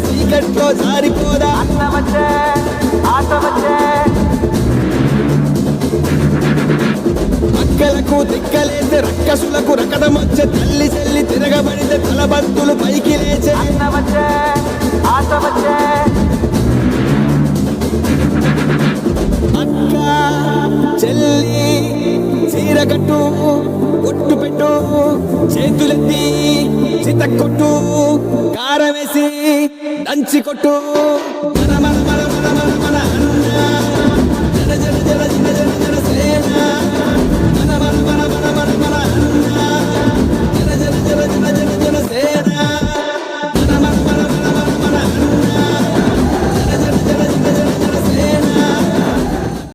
చీకట్లో జారిపోదా అన్న వచ్చే ఆట వచ్చే అక్కలకు తిక్కలేస్తే రక్కసులకు రకదమొచ్చే తల్లి చెల్లి తిరగబడితే తలబంతులు పైకి లేచే అన్న వచ్చే ఆట వచ్చే అక్క చెల్లి చీరగట్టు ఒట్టు పెట్టు చేతులెత్తి చితక్కొట్టు కారమేసి దంచి కొట్టు మన మన మన మన మన మన